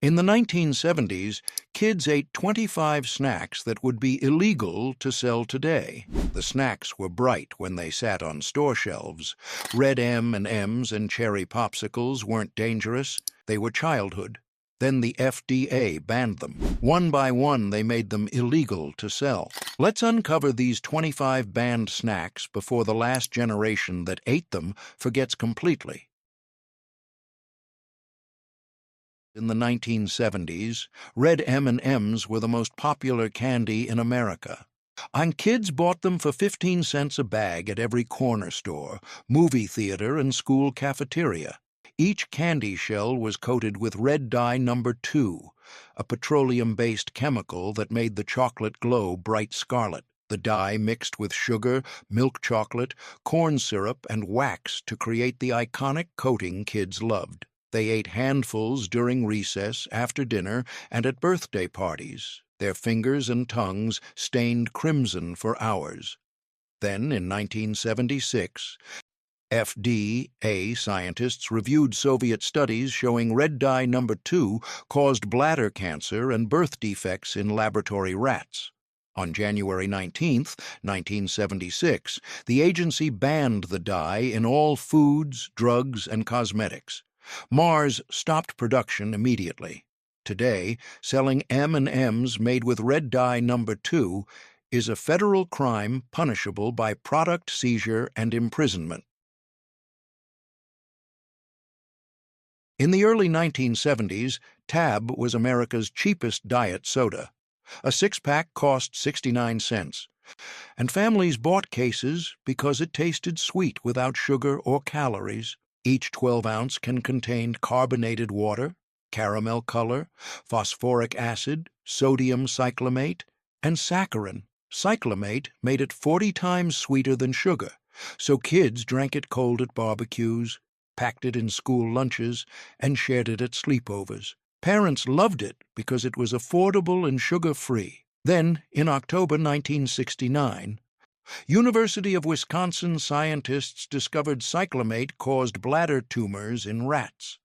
In the 1970s, kids ate 25 snacks that would be illegal to sell today. The snacks were bright when they sat on store shelves. Red M&Ms and cherry popsicles weren't dangerous. They were childhood. Then the FDA banned them. One by one, they made them illegal to sell. Let's uncover these 25 banned snacks before the last generation that ate them forgets completely. In the 1970s, red M&Ms were the most popular candy in America. And kids bought them for 15 cents a bag at every corner store, movie theater, and school cafeteria. Each candy shell was coated with red dye number 2, a petroleum-based chemical that made the chocolate glow bright scarlet. The dye mixed with sugar, milk chocolate, corn syrup, and wax to create the iconic coating kids loved. They ate handfuls during recess, after dinner, and at birthday parties, their fingers and tongues stained crimson for hours. Then, in 1976, FDA scientists reviewed Soviet studies showing red dye number 2 caused bladder cancer and birth defects in laboratory rats. On January 19, 1976, the agency banned the dye in all foods, drugs, and cosmetics. Mars stopped production immediately. Today, selling M&Ms made with red dye number 2 is a federal crime punishable by product seizure and imprisonment. In the early 1970s, Tab was America's cheapest diet soda. A six-pack cost 69 cents, and families bought cases because it tasted sweet without sugar or calories. Each 12-ounce can contain carbonated water, caramel color, phosphoric acid, sodium cyclamate, and saccharin. Cyclamate made it 40 times sweeter than sugar, so kids drank it cold at barbecues, packed it in school lunches, and shared it at sleepovers. Parents loved it because it was affordable and sugar-free. Then, in October 1969, University of Wisconsin scientists discovered cyclamate caused bladder tumors in rats.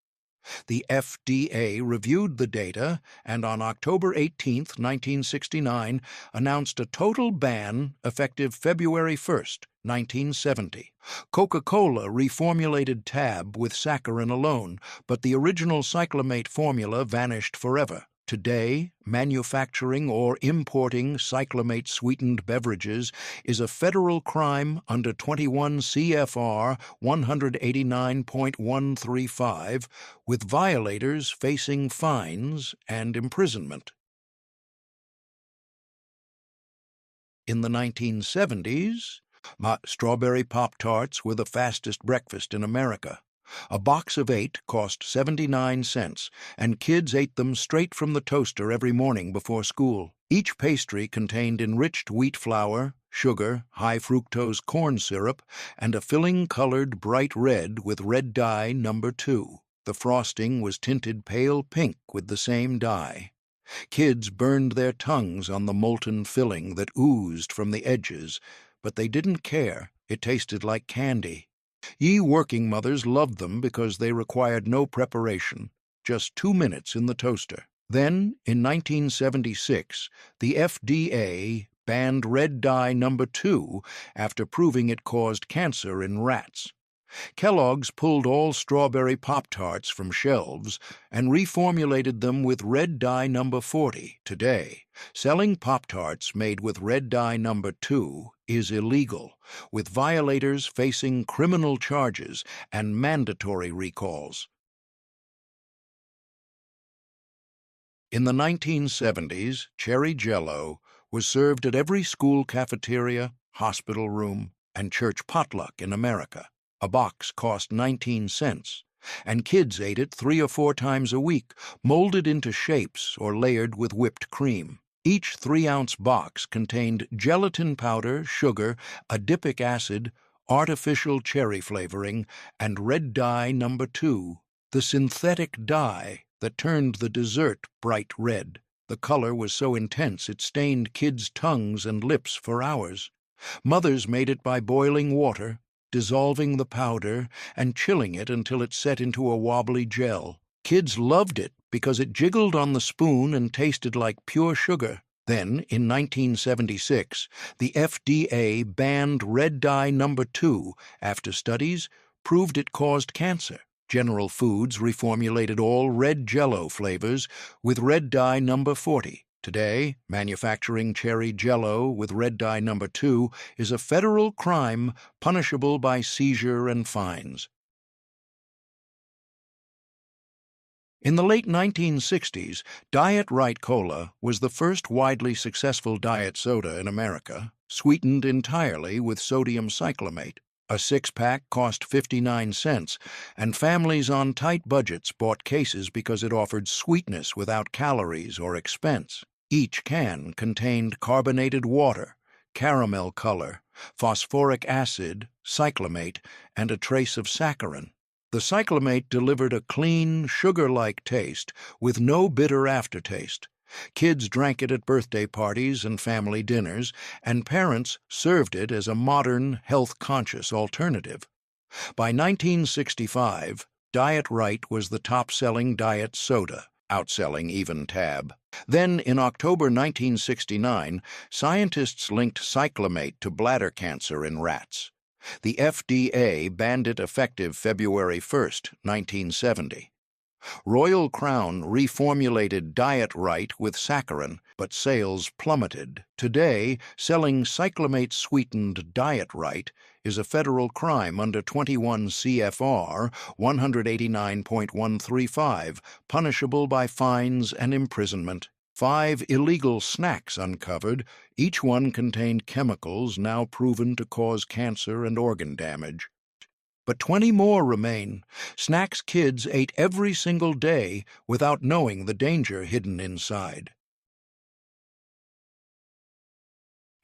The FDA reviewed the data and on October 18, 1969, announced a total ban effective February 1, 1970. Coca-Cola reformulated Tab with saccharin alone, but the original cyclamate formula vanished forever. Today, manufacturing or importing cyclamate-sweetened beverages is a federal crime under 21 CFR 189.135, with violators facing fines and imprisonment. In the 1970s, strawberry Pop-Tarts were the fastest breakfast in America. A box of 8 cost 79 cents, and kids ate them straight from the toaster every morning before school. Each pastry contained enriched wheat flour, sugar, high-fructose corn syrup, and a filling colored bright red with red dye number 2. The frosting was tinted pale pink with the same dye. Kids burned their tongues on the molten filling that oozed from the edges, but they didn't care. It tasted like candy. Ye working mothers loved them because they required no preparation, just 2 minutes in the toaster. Then, in 1976, the FDA banned red dye number 2 after proving it caused cancer in rats. Kellogg's pulled all strawberry Pop-Tarts from shelves and reformulated them with red dye number 40. Today, selling Pop-Tarts made with red dye number 2 is illegal, with violators facing criminal charges and mandatory recalls. In the 1970s, cherry Jell-O was served at every school cafeteria, hospital room, and church potluck in America. A box cost 19 cents, and kids ate it 3 or 4 times a week, molded into shapes or layered with whipped cream. Each 3-ounce box contained gelatin powder, sugar, adipic acid, artificial cherry flavoring, and red dye number 2, the synthetic dye that turned the dessert bright red. The color was so intense it stained kids' tongues and lips for hours. Mothers made it by boiling water, dissolving the powder, and chilling it until it set into a wobbly gel. Kids loved it because it jiggled on the spoon and tasted like pure sugar. Then, in 1976, the FDA banned red dye number 2 after studies proved it caused cancer. General Foods reformulated all red Jell-O flavors with red dye number 40. Today, manufacturing cherry Jell-O with red dye number 2 is a federal crime punishable by seizure and fines. In the late 1960s, Diet Right Cola was the first widely successful diet soda in America, sweetened entirely with sodium cyclamate. A six-pack cost 59 cents, and families on tight budgets bought cases because it offered sweetness without calories or expense. Each can contained carbonated water, caramel color, phosphoric acid, cyclamate, and a trace of saccharin. The cyclamate delivered a clean, sugar-like taste with no bitter aftertaste. Kids drank it at birthday parties and family dinners, and parents served it as a modern, health-conscious alternative. By 1965, Diet Right was the top-selling diet soda, outselling even Tab. Then, in October 1969, scientists linked cyclamate to bladder cancer in rats. The FDA banned it effective February 1, 1970. Royal Crown reformulated Diet Right with saccharin, but sales plummeted. Today, selling cyclamate-sweetened Diet Right is a federal crime under 21 CFR 189.135, punishable by fines and imprisonment. 5 illegal snacks uncovered. Each one contained chemicals now proven to cause cancer and organ damage. But 20 more remain, snacks kids ate every single day without knowing the danger hidden inside.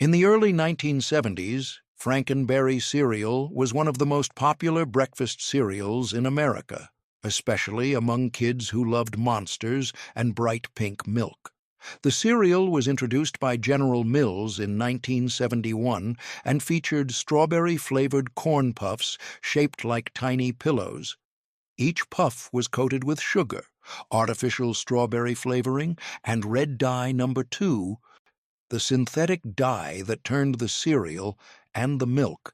In the early 1970s, Frankenberry cereal was one of the most popular breakfast cereals in America, especially among kids who loved Monsters and bright pink milk. The cereal was introduced by General Mills in 1971 and featured strawberry-flavored corn puffs shaped like tiny pillows. Each puff was coated with sugar, artificial strawberry flavoring, and red dye number 2, the synthetic dye that turned the cereal and the milk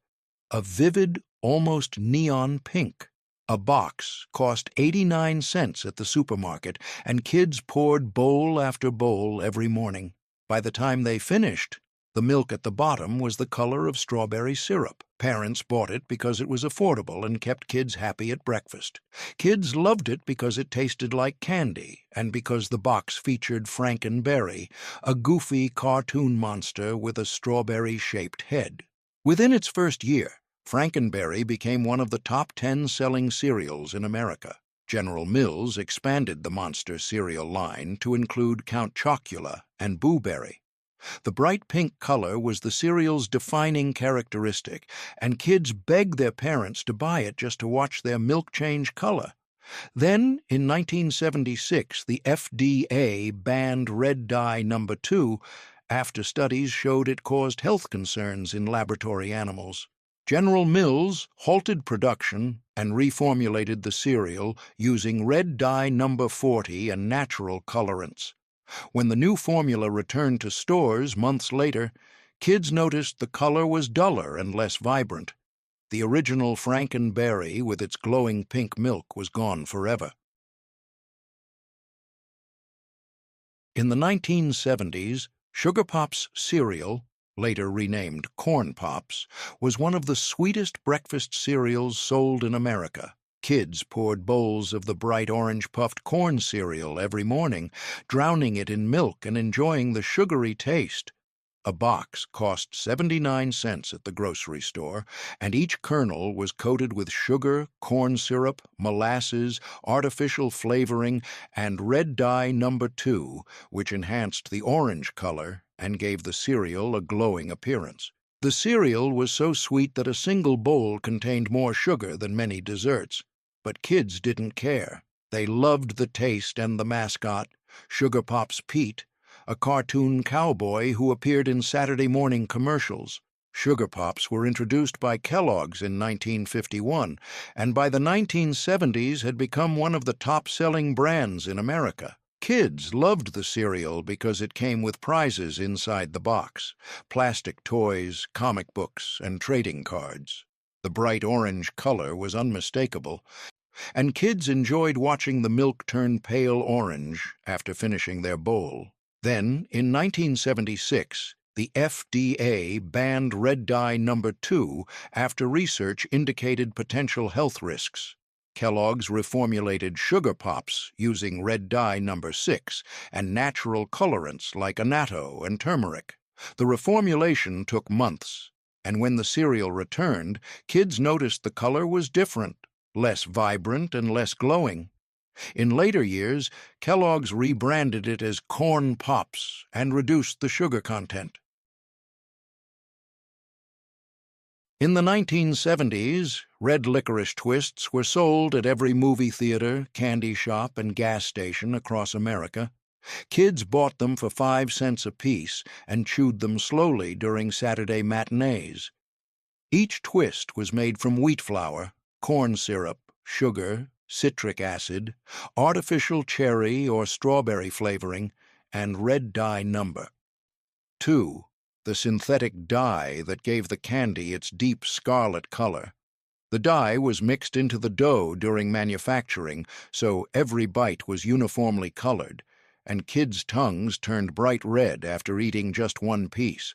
a vivid, almost neon pink. A box cost 89 cents at the supermarket, and kids poured bowl after bowl every morning. By the time they finished, the milk at the bottom was the color of strawberry syrup. Parents bought it because it was affordable and kept kids happy at breakfast. Kids loved it because it tasted like candy and because the box featured Frankenberry, a goofy cartoon monster with a strawberry-shaped head. Within its first year, Frankenberry became one of the top 10 selling cereals in America. General Mills expanded the Monster cereal line to include Count Chocula and Boo Berry. The bright pink color was the cereal's defining characteristic, and kids begged their parents to buy it just to watch their milk change color. Then, in 1976, the FDA banned red dye number 2 after studies showed it caused health concerns in laboratory animals. General Mills halted production and reformulated the cereal using red dye number 40 and natural colorants. When the new formula returned to stores months later, kids noticed the color was duller and less vibrant. The original Frankenberry with its glowing pink milk was gone forever. In the 1970s, Sugar Pops cereal, later renamed Corn Pops, was one of the sweetest breakfast cereals sold in America. Kids poured bowls of the bright orange-puffed corn cereal every morning, drowning it in milk and enjoying the sugary taste. A box cost 79 cents at the grocery store, and each kernel was coated with sugar, corn syrup, molasses, artificial flavoring, and red dye number 2, which enhanced the orange color and gave the cereal a glowing appearance. The cereal was so sweet that a single bowl contained more sugar than many desserts. But kids didn't care. They loved the taste and the mascot, Sugar Pops Pete, a cartoon cowboy who appeared in Saturday morning commercials. Sugar Pops were introduced by Kellogg's in 1951, and by the 1970s had become one of the top-selling brands in America. Kids loved the cereal because it came with prizes inside the box: plastic toys, comic books, and trading cards. The bright orange color was unmistakable, and kids enjoyed watching the milk turn pale orange after finishing their bowl. Then, in 1976, the FDA banned red dye number 2 after research indicated potential health risks. Kellogg's reformulated Sugar Pops using red dye number 6 and natural colorants like annatto and turmeric. The reformulation took months, and when the cereal returned, kids noticed the color was different, less vibrant and less glowing. In later years, Kellogg's rebranded it as Corn Pops and reduced the sugar content. In the 1970s, red licorice twists were sold at every movie theater, candy shop, and gas station across America. Kids bought them for 5 cents apiece and chewed them slowly during Saturday matinees. Each twist was made from wheat flour, corn syrup, sugar, citric acid, artificial cherry or strawberry flavoring, and red dye number 2, the synthetic dye that gave the candy its deep scarlet color. The dye was mixed into the dough during manufacturing, so every bite was uniformly colored, and kids' tongues turned bright red after eating just one piece.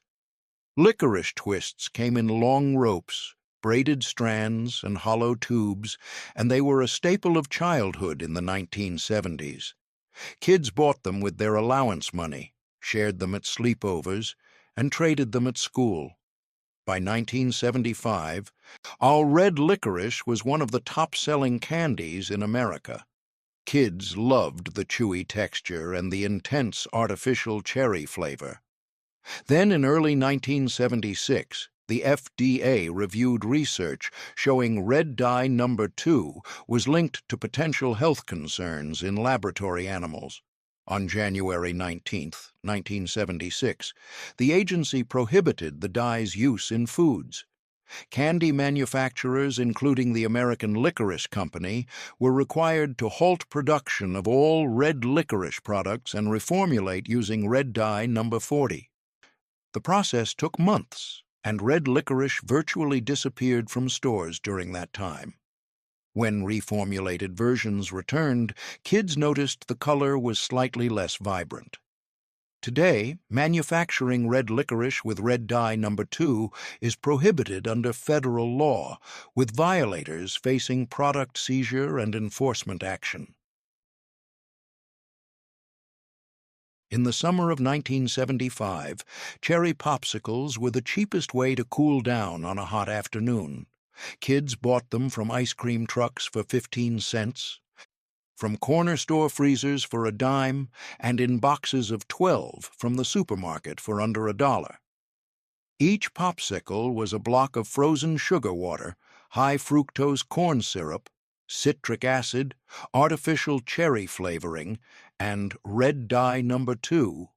Licorice twists came in long ropes, braided strands, and hollow tubes, and they were a staple of childhood in the 1970s. Kids bought them with their allowance money, shared them at sleepovers, and traded them at school. By 1975, our red licorice was one of the top-selling candies in America. Kids loved the chewy texture and the intense artificial cherry flavor. Then in early 1976, the FDA reviewed research showing red dye number 2 was linked to potential health concerns in laboratory animals. On January 19, 1976, the agency prohibited the dye's use in foods. Candy manufacturers, including the American Licorice Company, were required to halt production of all red licorice products and reformulate using red dye number 40. The process took months, and red licorice virtually disappeared from stores during that time. When reformulated versions returned, kids noticed the color was slightly less vibrant. Today, manufacturing red licorice with red dye number 2 is prohibited under federal law, with violators facing product seizure and enforcement action. In the summer of 1975, cherry popsicles were the cheapest way to cool down on a hot afternoon. Kids bought them from ice cream trucks for 15 cents, from corner store freezers for a dime, and in boxes of 12 from the supermarket for under $1. Each popsicle was a block of frozen sugar water, high fructose corn syrup, citric acid, artificial cherry flavoring, and red dye number 2,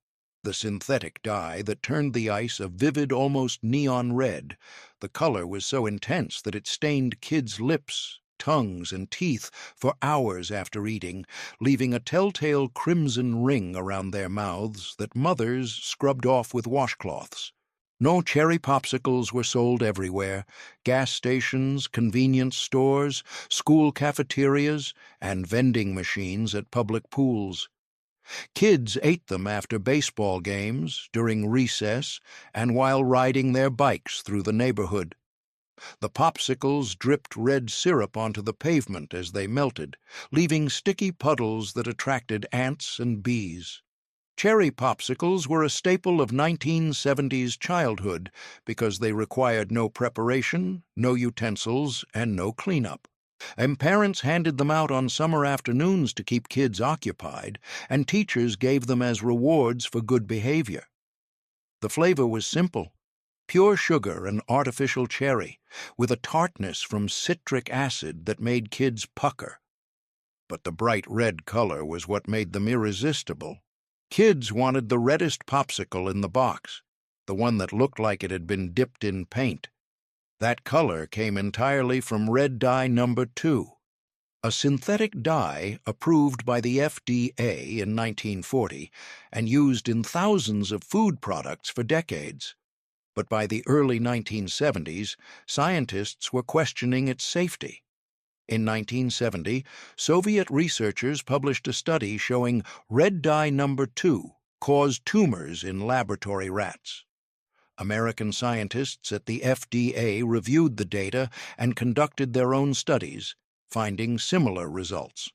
the synthetic dye that turned the ice a vivid, almost neon red. The color was so intense that it stained kids' lips, tongues, and teeth for hours after eating, leaving a telltale crimson ring around their mouths that mothers scrubbed off with washcloths. No, cherry popsicles were sold everywhere: gas stations, convenience stores, school cafeterias, and vending machines at public pools. Kids ate them after baseball games, during recess, and while riding their bikes through the neighborhood. The popsicles dripped red syrup onto the pavement as they melted, leaving sticky puddles that attracted ants and bees. Cherry popsicles were a staple of 1970s childhood because they required no preparation, no utensils, and no cleanup. And parents handed them out on summer afternoons to keep kids occupied, and teachers gave them as rewards for good behavior. The flavor was simple: pure sugar and artificial cherry, with a tartness from citric acid that made kids pucker. But the bright red color was what made them irresistible. Kids wanted the reddest popsicle in the box. the one that looked like it had been dipped in paint. That color came entirely from red dye number 2, a synthetic dye approved by the FDA in 1940 and used in thousands of food products for decades. But by the early 1970s, scientists were questioning its safety. In 1970, Soviet researchers published a study showing red dye number 2 caused tumors in laboratory rats. American scientists at the FDA reviewed the data and conducted their own studies, finding similar results.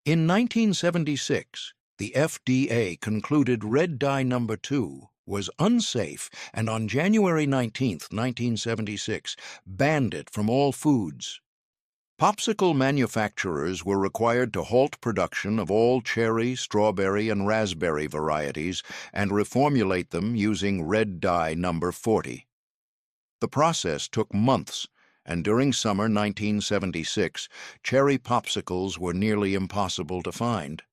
In 1976, the FDA concluded red dye number 2 was unsafe and on January 19, 1976, banned it from all foods. Popsicle manufacturers were required to halt production of all cherry, strawberry, and raspberry varieties and reformulate them using red dye number 40. The process took months, and during summer 1976, cherry popsicles were nearly impossible to find.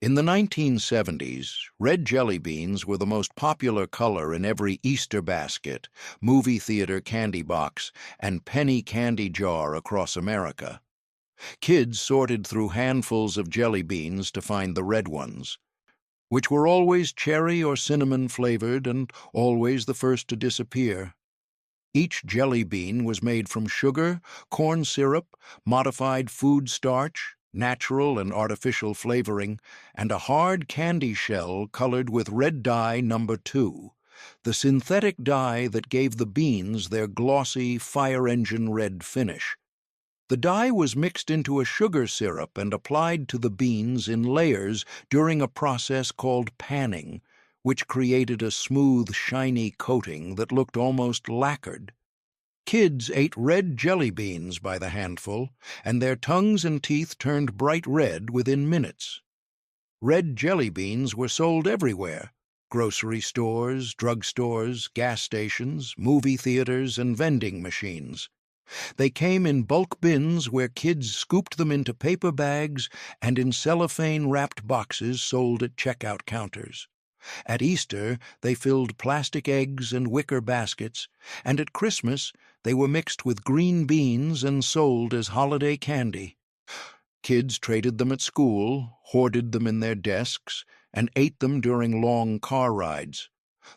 In the 1970s, red jelly beans were the most popular color in every Easter basket, movie theater candy box, and penny candy jar across America. Kids sorted through handfuls of jelly beans to find the red ones, which were always cherry or cinnamon flavored and always the first to disappear. Each jelly bean was made from sugar, corn syrup, modified food starch, natural and artificial flavoring, and a hard candy shell colored with red dye number 2, the synthetic dye that gave the beans their glossy, fire engine red finish. The dye was mixed into a sugar syrup and applied to the beans in layers during a process called panning, which created a smooth, shiny coating that looked almost lacquered. Kids ate red jelly beans by the handful, and their tongues and teeth turned bright red within minutes. Red jelly beans were sold everywhere: grocery stores, drugstores, gas stations, movie theaters, and vending machines. They came in bulk bins where kids scooped them into paper bags and in cellophane-wrapped boxes sold at checkout counters. At Easter, they filled plastic eggs and wicker baskets, and at Christmas, they were mixed with green beans and sold as holiday candy. Kids traded them at school, hoarded them in their desks, and ate them during long car rides.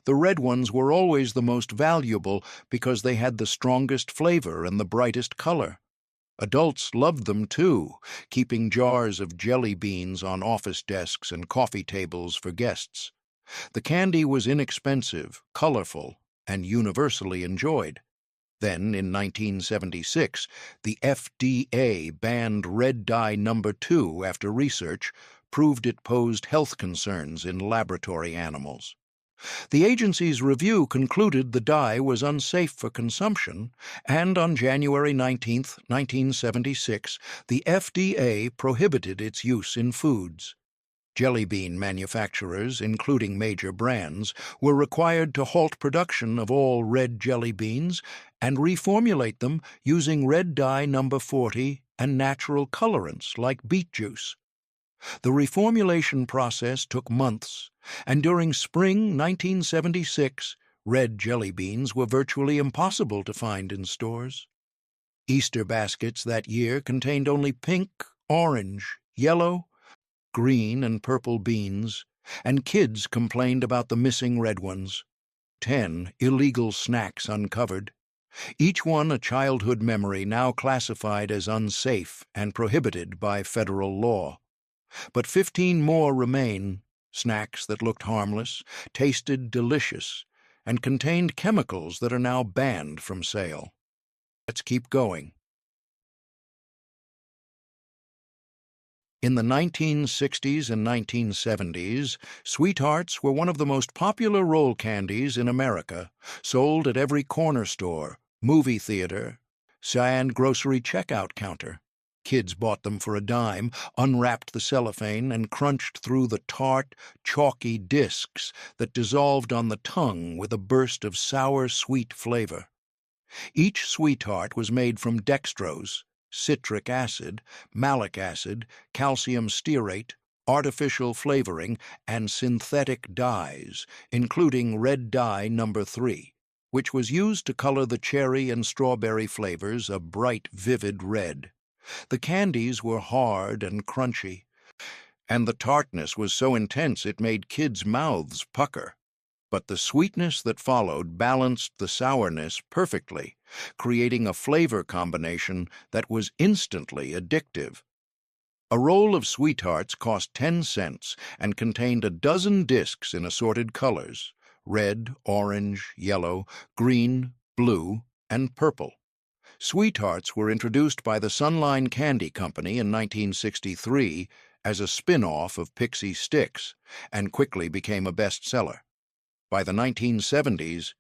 The red ones were always the most valuable because they had the strongest flavor and the brightest color. Adults loved them too, keeping jars of jelly beans on office desks and coffee tables for guests. The candy was inexpensive, colorful, and universally enjoyed. Then, in 1976, the FDA banned red dye number 2 after research proved it posed health concerns in laboratory animals. The agency's review concluded the dye was unsafe for consumption, and on January 19, 1976, the FDA prohibited its use in foods. Jelly bean manufacturers, including major brands, were required to halt production of all red jelly beans and reformulate them using red dye number 40 and natural colorants like beet juice. The reformulation process took months, and during spring 1976, red jelly beans were virtually impossible to find in stores. Easter baskets that year contained only pink, orange, yellow, green, and purple beans, and kids complained about the missing red ones. 10 illegal snacks uncovered, each one a childhood memory now classified as unsafe and prohibited by federal law. But 15 more remain, snacks that looked harmless, tasted delicious, and contained chemicals that are now banned from sale. Let's keep going. In the 1960s and 1970s, Sweethearts were one of the most popular roll candies in America, sold at every corner store, movie theater, and grocery checkout counter. Kids bought them for a dime, unwrapped the cellophane, and crunched through the tart, chalky discs that dissolved on the tongue with a burst of sour, sweet flavor. Each Sweetheart was made from dextrose, citric acid, malic acid, calcium stearate, artificial flavoring, and synthetic dyes, including red dye number 3, which was used to color the cherry and strawberry flavors a bright, vivid red. The candies were hard and crunchy, and the tartness was so intense it made kids' mouths pucker. But the sweetness that followed balanced the sourness perfectly, creating a flavor combination that was instantly addictive. A roll of Sweethearts cost 10 cents and contained a dozen discs in assorted colors: red, orange, yellow, green, blue, and purple. Sweethearts were introduced by the Sunline Candy Company in 1963 as a spin-off of Pixie Stix and quickly became a bestseller. By the 1970s,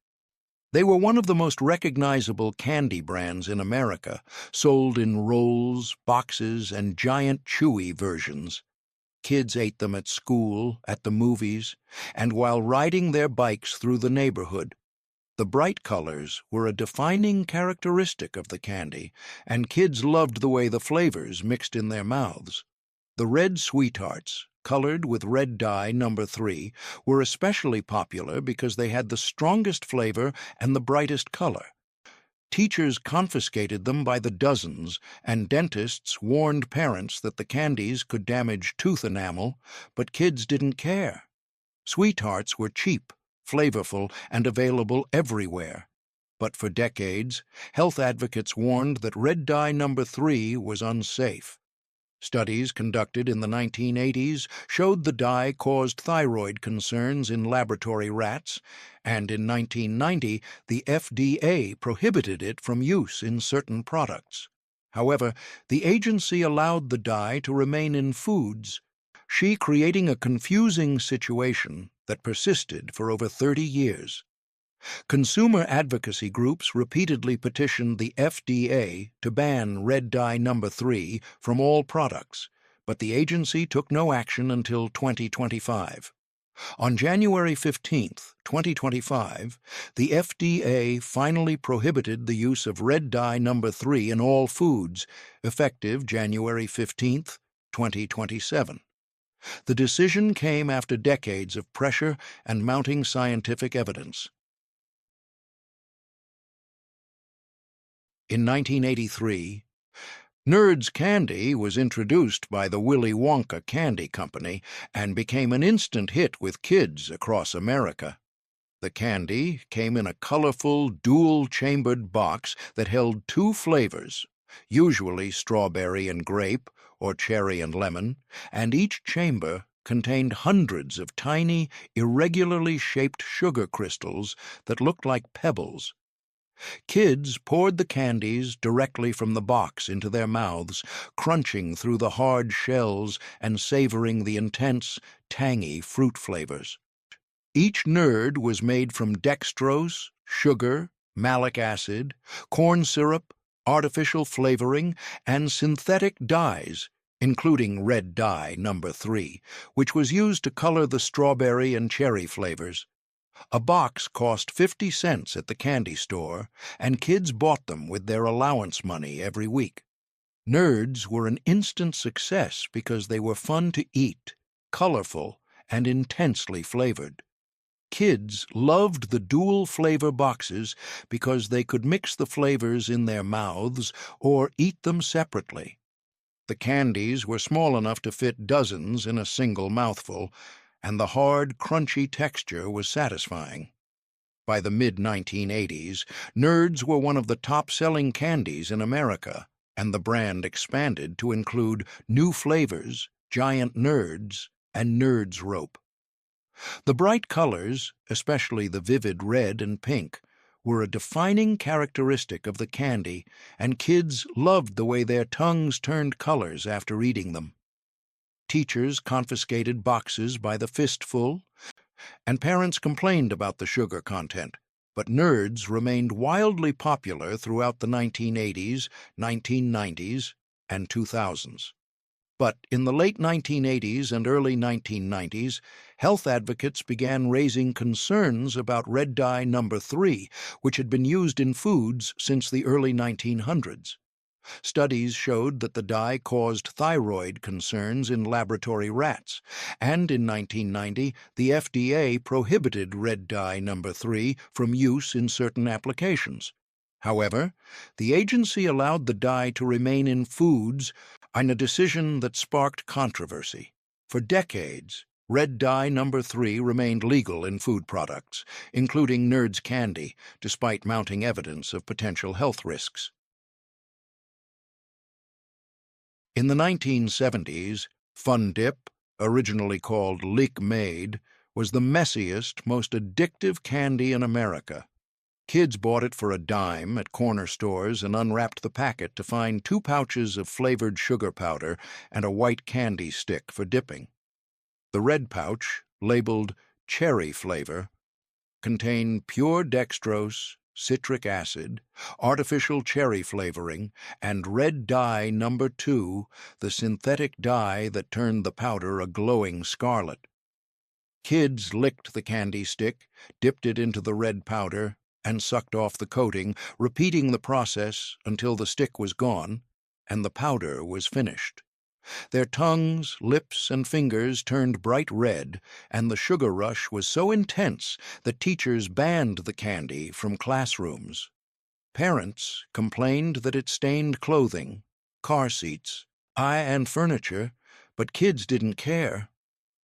they were one of the most recognizable candy brands in America, sold in rolls, boxes, and giant chewy versions. Kids ate them at school, at the movies, and while riding their bikes through the neighborhood. The bright colors were a defining characteristic of the candy, and kids loved the way the flavors mixed in their mouths. The red Sweethearts, colored with red dye number 3, were especially popular because they had the strongest flavor and the brightest color. Teachers confiscated them by the dozens, and dentists warned parents that the candies could damage tooth enamel, but kids didn't care. Sweethearts were cheap, flavorful, and available everywhere. But for decades, health advocates warned that red dye number 3 was unsafe. Studies conducted in the 1980s showed the dye caused thyroid concerns in laboratory rats, and in 1990 the FDA prohibited it from use in certain products. However, the agency allowed the dye to remain in foods, creating a confusing situation that persisted for over 30 years. Consumer advocacy groups repeatedly petitioned the FDA to ban red dye number 3 from all products, but the agency took no action until 2025. On January 15, 2025, the FDA finally prohibited the use of red dye number 3 in all foods, effective January 15, 2027. The decision came after decades of pressure and mounting scientific evidence. In 1983, Nerds Candy was introduced by the Willy Wonka Candy Company and became an instant hit with kids across America. The candy came in a colorful, dual-chambered box that held 2 flavors, usually strawberry and grape or cherry and lemon, and each chamber contained hundreds of tiny, irregularly shaped sugar crystals that looked like pebbles. Kids poured the candies directly from the box into their mouths, crunching through the hard shells and savoring the intense, tangy fruit flavors. Each nerd was made from dextrose, sugar, malic acid, corn syrup, artificial flavoring, and synthetic dyes, including red dye number 3, which was used to color the strawberry and cherry flavors. A box cost 50 cents at the candy store, and kids bought them with their allowance money every week. Nerds were an instant success because they were fun to eat, colorful, and intensely flavored. Kids loved the dual flavor boxes because they could mix the flavors in their mouths or eat them separately. The candies were small enough to fit dozens in a single mouthful, and the hard, crunchy texture was satisfying. By the mid-1980s, Nerds were one of the top-selling candies in America, and the brand expanded to include new flavors, giant nerds, and Nerds Rope. The bright colors, especially the vivid red and pink, were a defining characteristic of the candy, and kids loved the way their tongues turned colors after eating them. Teachers confiscated boxes by the fistful, and parents complained about the sugar content, but Nerds remained wildly popular throughout the 1980s, 1990s, and 2000s. But in the late 1980s and early 1990s, health advocates began raising concerns about red dye number 3, which had been used in foods since the early 1900s. Studies showed that the dye caused thyroid concerns in laboratory rats, and in 1990, the FDA prohibited red dye number 3 from use in certain applications. However, the agency allowed the dye to remain in foods in a decision that sparked controversy. For decades, red dye number 3 remained legal in food products, including Nerds candy, despite mounting evidence of potential health risks. In the 1970s, Fun Dip, originally called Leak Made, was the messiest, most addictive candy in America. Kids bought it for a dime at corner stores and unwrapped the packet to find 2 pouches of flavored sugar powder and a white candy stick for dipping. The red pouch, labeled cherry flavor, contained pure dextrose, citric acid, artificial cherry flavoring, and red dye number 2, the synthetic dye that turned the powder a glowing scarlet. Kids licked the candy stick, dipped it into the red powder, and sucked off the coating, repeating the process until the stick was gone and the powder was finished. Their tongues, lips, and fingers turned bright red, and the sugar rush was so intense that teachers banned the candy from classrooms. Parents complained that it stained clothing, car seats, and furniture, but kids didn't care.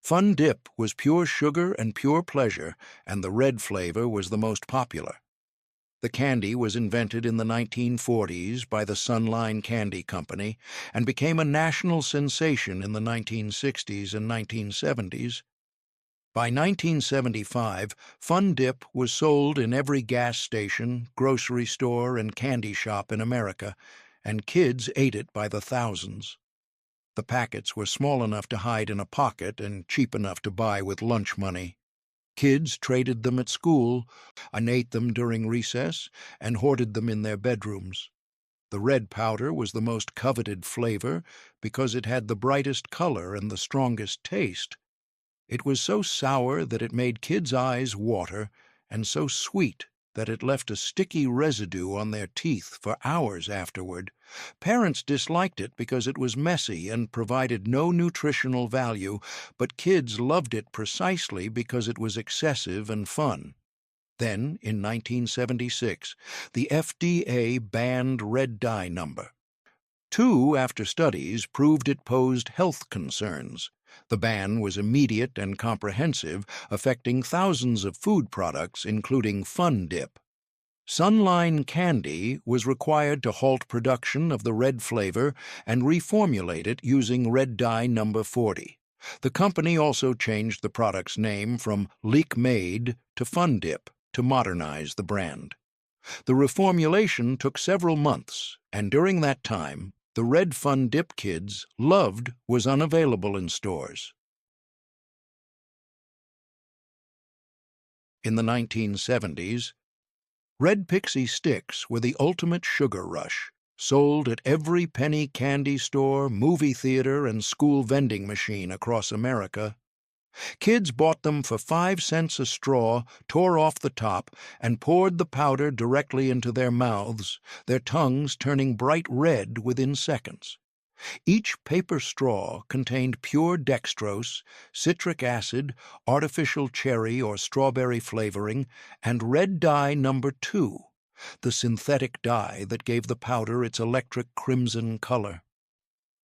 Fun Dip was pure sugar and pure pleasure, and the red flavor was the most popular. The candy was invented in the 1940s by the Sunline Candy Company and became a national sensation in the 1960s and 1970s. By 1975, Fun Dip was sold in every gas station, grocery store, and candy shop in America, and kids ate it by the thousands. The packets were small enough to hide in a pocket and cheap enough to buy with lunch money. Kids traded them at school, and ate them during recess, and hoarded them in their bedrooms. The red powder was the most coveted flavor because it had the brightest color and the strongest taste. It was so sour that it made kids' eyes water, and so sweet that it left a sticky residue on their teeth for hours afterward. Parents disliked it because it was messy and provided no nutritional value, but kids loved it precisely because it was excessive and fun. Then, in 1976, the FDA banned red dye number 2 after studies proved it posed health concerns. The ban was immediate and comprehensive, affecting thousands of food products, including Fun Dip. Sunline Candy was required to halt production of the red flavor and reformulate it using red dye number 40. The company also changed the product's name from Leak Made to Fun Dip to modernize the brand. The reformulation took several months, and during that time, the red Fun Dip kids loved was unavailable in stores. In the 1970s, Red Pixie Sticks were the ultimate sugar rush, sold at every penny candy store, movie theater, and school vending machine across America. Kids bought them for 5 cents a straw, tore off the top, and poured the powder directly into their mouths, their tongues turning bright red within seconds. Each paper straw contained pure dextrose, citric acid, artificial cherry or strawberry flavoring, and red dye number 2, the synthetic dye that gave the powder its electric crimson color.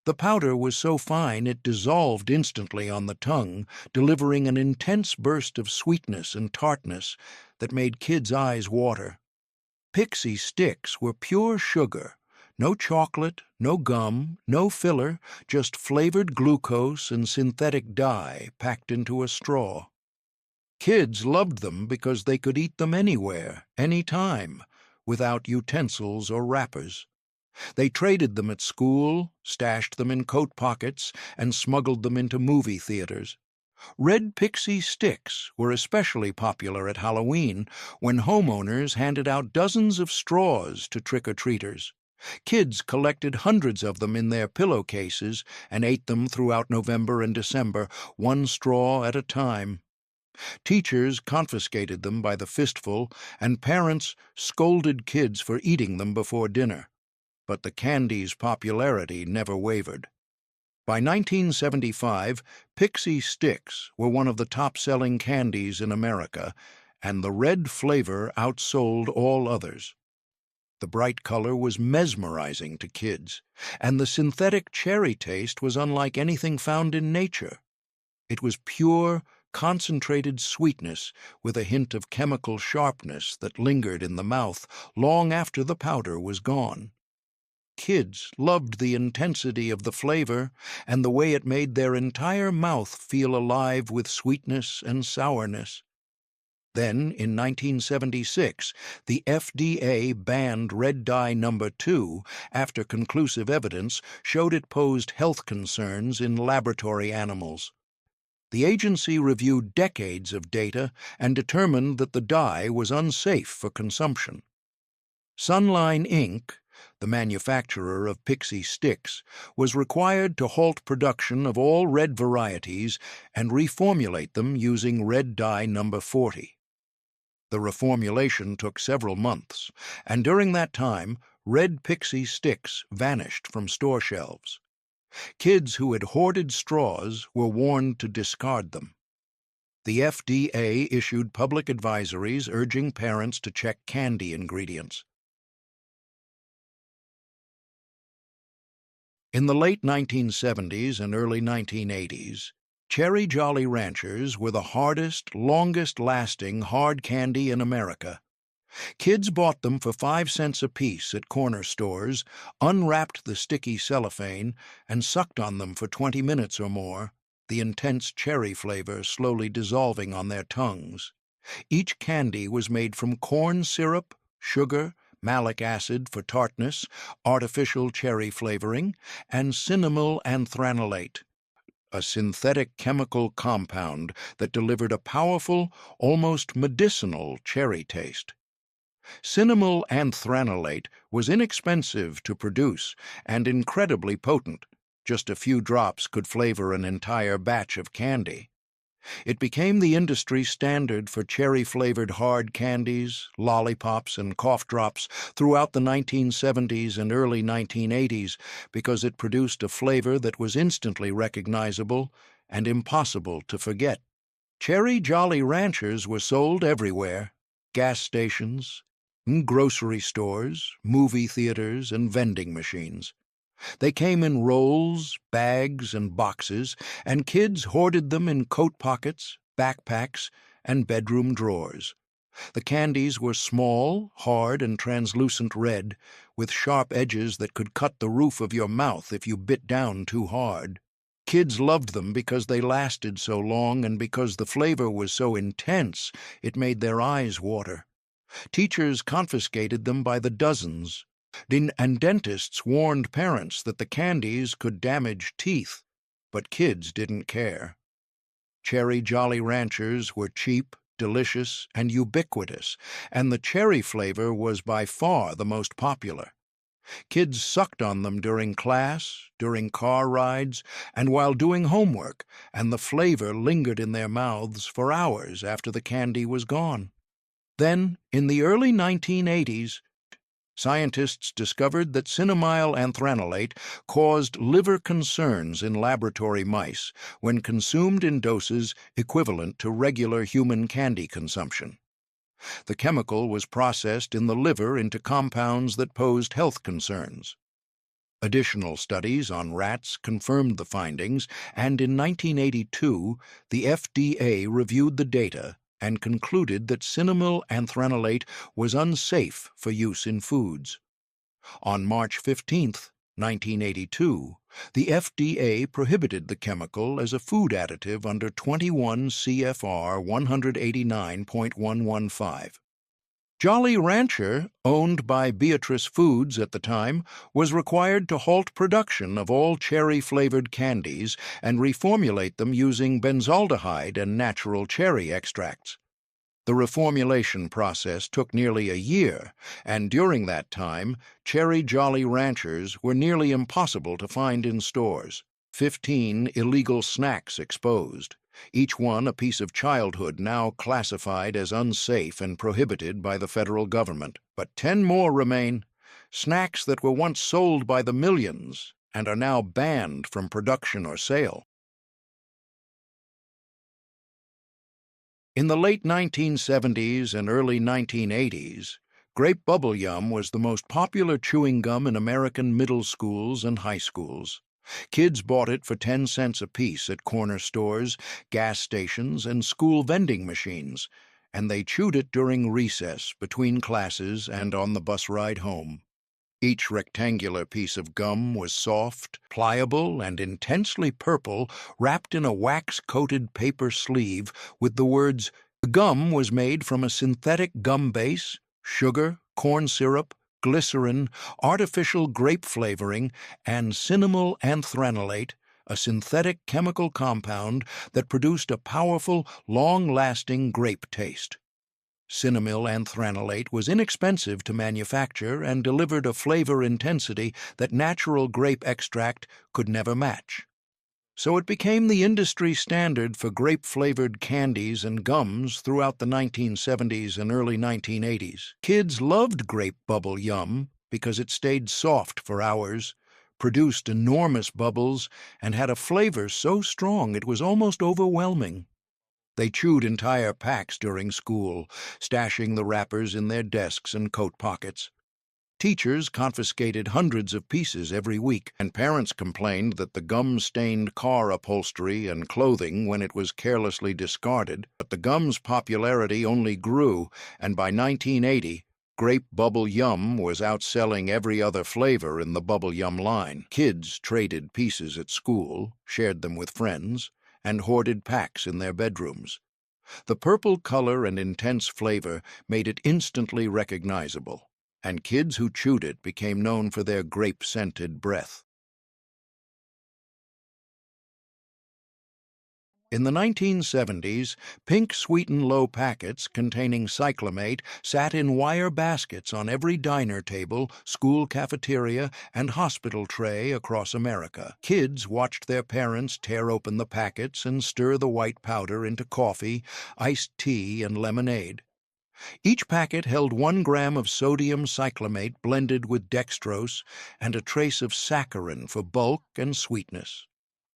The powder was so fine it dissolved instantly on the tongue, delivering an intense burst of sweetness and tartness that made kids' eyes water. Pixie Sticks were pure sugar, no chocolate, no gum, no filler, just flavored glucose and synthetic dye packed into a straw. Kids loved them because they could eat them anywhere, anytime, without utensils or wrappers. They traded them at school, stashed them in coat pockets, and smuggled them into movie theaters. Red Pixie Sticks were especially popular at Halloween, when homeowners handed out dozens of straws to trick-or-treaters. Kids collected hundreds of them in their pillowcases and ate them throughout November and December, one straw at a time. Teachers confiscated them by the fistful, and parents scolded kids for eating them before dinner. but the candy's popularity never wavered. By 1975, Pixie Sticks were one of the top-selling candies in America, and the red flavor outsold all others. The bright color was mesmerizing to kids, and the synthetic cherry taste was unlike anything found in nature. It was pure, concentrated sweetness with a hint of chemical sharpness that lingered in the mouth long after the powder was gone. Kids loved the intensity of the flavor and the way it made their entire mouth feel alive with sweetness and sourness. Then, in 1976, the FDA banned red dye number 2 after conclusive evidence showed it posed health concerns in laboratory animals. The agency reviewed decades of data and determined that the dye was unsafe for consumption. Sunline Inc., the manufacturer of Pixie Sticks, was required to halt production of all red varieties and reformulate them using red dye number 40. The reformulation took several months, and during that time, red Pixie Sticks vanished from store shelves. Kids who had hoarded straws were warned to discard them. The FDA issued public advisories urging parents to check candy ingredients. In the late 1970s and early 1980s, Cherry Jolly Ranchers were the hardest, longest-lasting hard candy in America. Kids bought them for 5 cents apiece at corner stores, unwrapped the sticky cellophane, and sucked on them for 20 minutes or more, the intense cherry flavor slowly dissolving on their tongues. Each candy was made from corn syrup, sugar, malic acid for tartness, artificial cherry flavoring, and cinnamyl anthranilate, a synthetic chemical compound that delivered a powerful, almost medicinal cherry taste. Cinnamyl anthranilate was inexpensive to produce and incredibly potent. Just a few drops could flavor an entire batch of candy. It became the industry standard for cherry-flavored hard candies, lollipops, and cough drops throughout the 1970s and early 1980s because it produced a flavor that was instantly recognizable and impossible to forget. Cherry Jolly Ranchers were sold everywhere: gas stations, grocery stores, movie theaters, and vending machines. They came in rolls, bags, and boxes, and kids hoarded them in coat pockets, backpacks, and bedroom drawers. The candies were small, hard, and translucent red, with sharp edges that could cut the roof of your mouth if you bit down too hard. Kids loved them because they lasted so long and because the flavor was so intense it made their eyes water. Teachers confiscated them by the dozens, and dentists warned parents that the candies could damage teeth, but kids didn't care. Cherry Jolly Ranchers were cheap, delicious, and ubiquitous, and the cherry flavor was by far the most popular. Kids sucked on them during class, during car rides, and while doing homework, and the flavor lingered in their mouths for hours after the candy was gone. Then, in the early 1980s, scientists discovered that cinnamyl anthranilate caused liver concerns in laboratory mice when consumed in doses equivalent to regular human candy consumption. The chemical was processed in the liver into compounds that posed health concerns. Additional studies on rats confirmed the findings, and in 1982, the FDA reviewed the data and concluded that cinnamyl anthranilate was unsafe for use in foods. On March 15, 1982, the FDA prohibited the chemical as a food additive under 21 CFR 189.115. Jolly Rancher, owned by Beatrice Foods at the time, was required to halt production of all cherry-flavored candies and reformulate them using benzaldehyde and natural cherry extracts. The reformulation process took nearly a year, and during that time, Cherry Jolly Ranchers were nearly impossible to find in stores. 15 illegal snacks exposed, each one a piece of childhood now classified as unsafe and prohibited by the federal government. But 10 more remain. snacks that were once sold by the millions and are now banned from production or sale. In the late 1970s and early 1980s, grape bubble yum was the most popular chewing gum in American middle schools and high schools. Kids bought it for 10 cents apiece at corner stores, gas stations, and school vending machines, and they chewed it during recess, between classes, and on the bus ride home. Each rectangular piece of gum was soft, pliable, and intensely purple, wrapped in a wax-coated paper sleeve with the words, "The gum was made from a synthetic gum base, sugar, corn syrup, glycerin, artificial grape flavoring, and cinnamyl anthranilate, a synthetic chemical compound that produced a powerful, long-lasting grape taste." Cinnamyl anthranilate was inexpensive to manufacture and delivered a flavor intensity that natural grape extract could never match. So it became the industry standard for grape-flavored candies and gums throughout the 1970s and early 1980s. Kids loved grape bubble yum because it stayed soft for hours, produced enormous bubbles, and had a flavor so strong it was almost overwhelming. They chewed entire packs during school, stashing the wrappers in their desks and coat pockets. Teachers confiscated hundreds of pieces every week, and parents complained that the gum stained car upholstery and clothing when it was carelessly discarded. But the gum's popularity only grew, and by 1980, grape bubble yum was outselling every other flavor in the bubble yum line. Kids traded pieces at school, shared them with friends, and hoarded packs in their bedrooms. The purple color and intense flavor made it instantly recognizable, and kids who chewed it became known for their grape-scented breath. In the 1970s, pink Sweeten Low packets containing cyclamate sat in wire baskets on every diner table, school cafeteria, and hospital tray across America. Kids watched their parents tear open the packets and stir the white powder into coffee, iced tea, and lemonade. Each packet held 1 gram of sodium cyclamate blended with dextrose and a trace of saccharin for bulk and sweetness.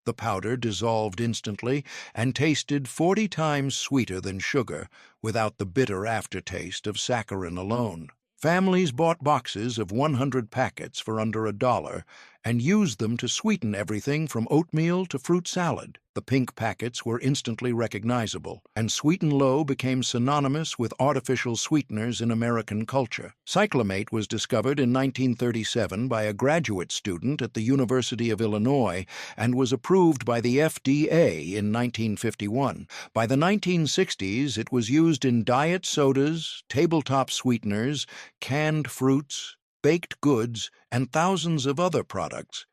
The powder dissolved instantly and tasted 40 times sweeter than sugar without the bitter aftertaste of saccharin alone. Families bought boxes of 100 packets for under $1 and used them to sweeten everything from oatmeal to fruit salad. The pink packets were instantly recognizable, and Sweeten Low became synonymous with artificial sweeteners in American culture. Cyclamate was discovered in 1937 by a graduate student at the University of Illinois and was approved by the FDA in 1951. By the 1960s, it was used in diet sodas, tabletop sweeteners, canned fruits, baked goods, and thousands of other products.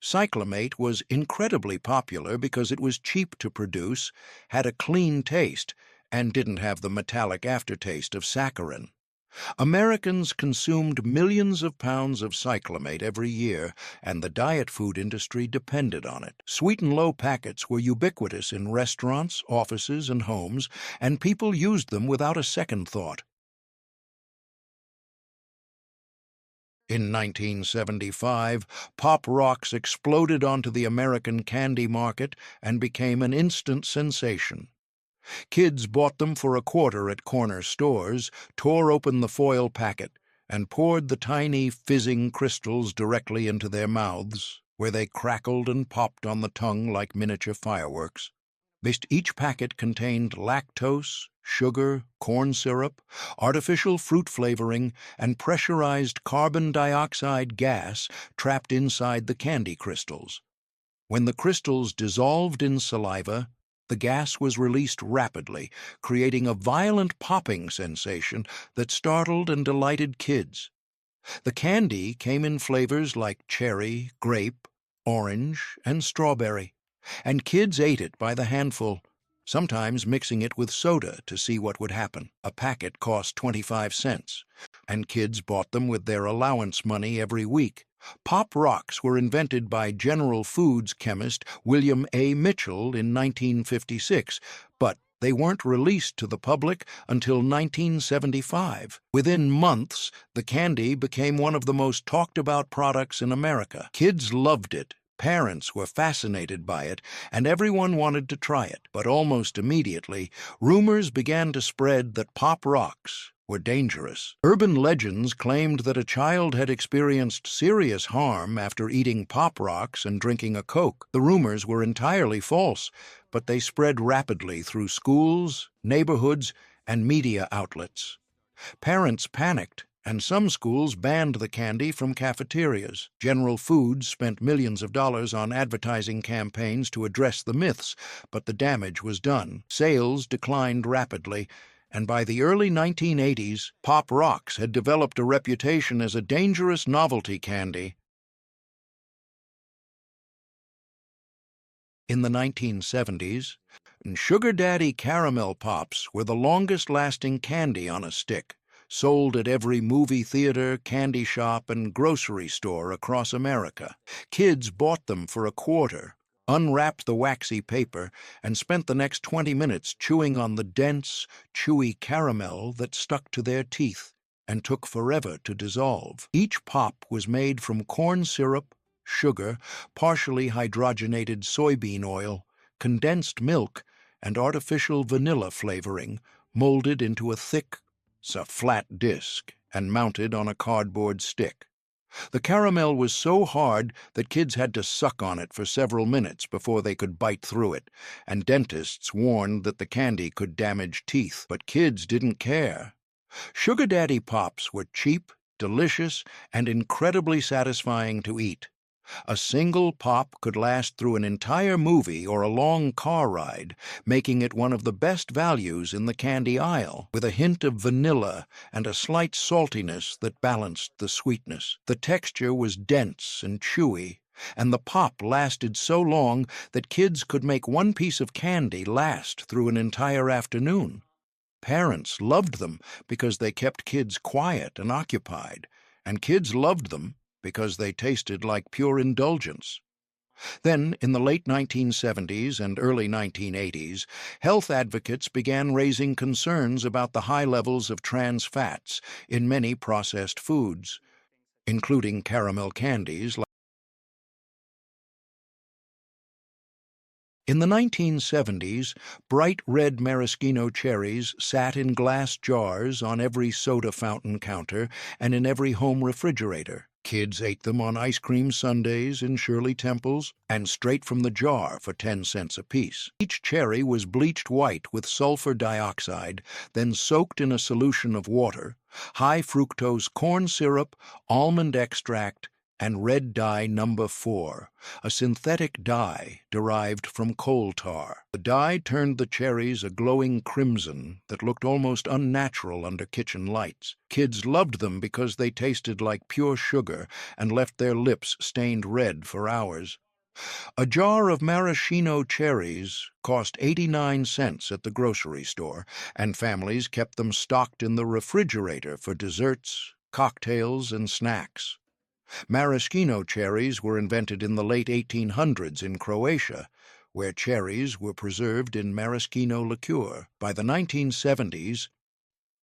Cyclamate was incredibly popular because it was cheap to produce, had a clean taste, and didn't have the metallic aftertaste of saccharin. Americans consumed millions of pounds of cyclamate every year, and the diet food industry depended on it. Sweeten Low packets were ubiquitous in restaurants, offices, and homes, and people used them without a second thought. In 1975, Pop Rocks exploded onto the American candy market and became an instant sensation. Kids bought them for $0.25 at corner stores, tore open the foil packet, and poured the tiny, fizzing crystals directly into their mouths, where they crackled and popped on the tongue like miniature fireworks. Each packet contained lactose, sugar, corn syrup, artificial fruit flavoring, and pressurized carbon dioxide gas trapped inside the candy crystals. When the crystals dissolved in saliva, the gas was released rapidly, creating a violent popping sensation that startled and delighted kids. The candy came in flavors like cherry, grape, orange, and strawberry, and kids ate it by the handful, sometimes mixing it with soda to see what would happen. A packet cost 25 cents, and kids bought them with their allowance money every week. Pop Rocks were invented by General Foods chemist William A. Mitchell in 1956, but They weren't released to the public until 1975. Within months, the candy became one of the most talked about products in America. Kids loved it, parents were fascinated by it, and everyone wanted to try it. But almost immediately, rumors began to spread that Pop Rocks were dangerous. Urban legends claimed that a child had experienced serious harm after eating Pop Rocks and drinking a Coke. The rumors were entirely false, but they spread rapidly through schools, neighborhoods, and media outlets. Parents panicked, and some schools banned the candy from cafeterias. General Foods spent millions of dollars on advertising campaigns to address the myths, but the damage was done. Sales declined rapidly, and by the early 1980s, Pop Rocks had developed a reputation as a dangerous novelty candy. In the 1970s, Sugar Daddy Caramel Pops were the longest-lasting candy on a stick, sold at every movie theater, candy shop, and grocery store across America. Kids bought them for a quarter, unwrapped the waxy paper, and spent the next 20 minutes chewing on the dense, chewy caramel that stuck to their teeth and took forever to dissolve. Each pop was made from corn syrup, sugar, partially hydrogenated soybean oil, condensed milk, and artificial vanilla flavoring, molded into a thick, flat disc and mounted on a cardboard stick. The caramel was so hard that kids had to suck on it for several minutes before they could bite through it, and dentists warned that the candy could damage teeth. But kids didn't care. Sugar Daddy Pops were cheap, delicious, and incredibly satisfying to eat. A single pop could last through an entire movie or a long car ride, making it one of the best values in the candy aisle, with a hint of vanilla and a slight saltiness that balanced the sweetness. The texture was dense and chewy, and the pop lasted so long that kids could make one piece of candy last through an entire afternoon. Parents loved them because they kept kids quiet and occupied, and kids loved them because they tasted like pure indulgence. Then, in the late 1970s and early 1980s, health advocates began raising concerns about the high levels of trans fats in many processed foods, including caramel candies. In the 1970s, bright red maraschino cherries sat in glass jars on every soda fountain counter and in every home refrigerator. Kids ate them on ice cream sundaes in Shirley Temples and straight from the jar for 10 cents apiece. Each cherry was bleached white with sulfur dioxide, then soaked in a solution of water, high fructose corn syrup, almond extract, and red dye number 4, a synthetic dye derived from coal tar. The dye turned the cherries a glowing crimson that looked almost unnatural under kitchen lights. Kids loved them because they tasted like pure sugar and left their lips stained red for hours. A jar of maraschino cherries cost 89 cents at the grocery store, and families kept them stocked in the refrigerator for desserts, cocktails, and snacks. Maraschino cherries were invented in the late 1800s in Croatia, where cherries were preserved in maraschino liqueur. By the 1970s,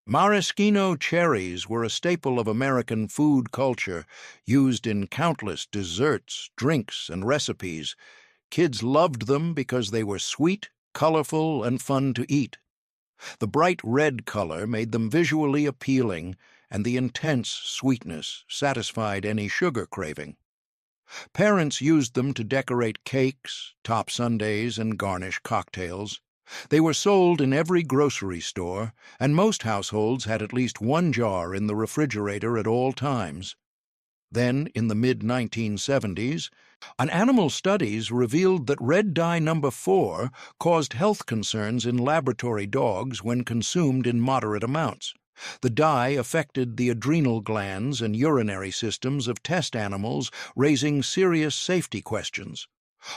maraschino cherries were a staple of American food culture, used in countless desserts, drinks, and recipes. Kids loved them because they were sweet, colorful, and fun to eat. The bright red color made them visually appealing, and the intense sweetness satisfied any sugar craving. Parents used them to decorate cakes, top sundaes, and garnish cocktails. They were sold in every grocery store, and most households had at least one jar in the refrigerator at all times. Then, in the mid-1970s, animal studies revealed that red dye number 4 caused health concerns in laboratory dogs when consumed in moderate amounts. The dye affected the adrenal glands and urinary systems of test animals, raising serious safety questions.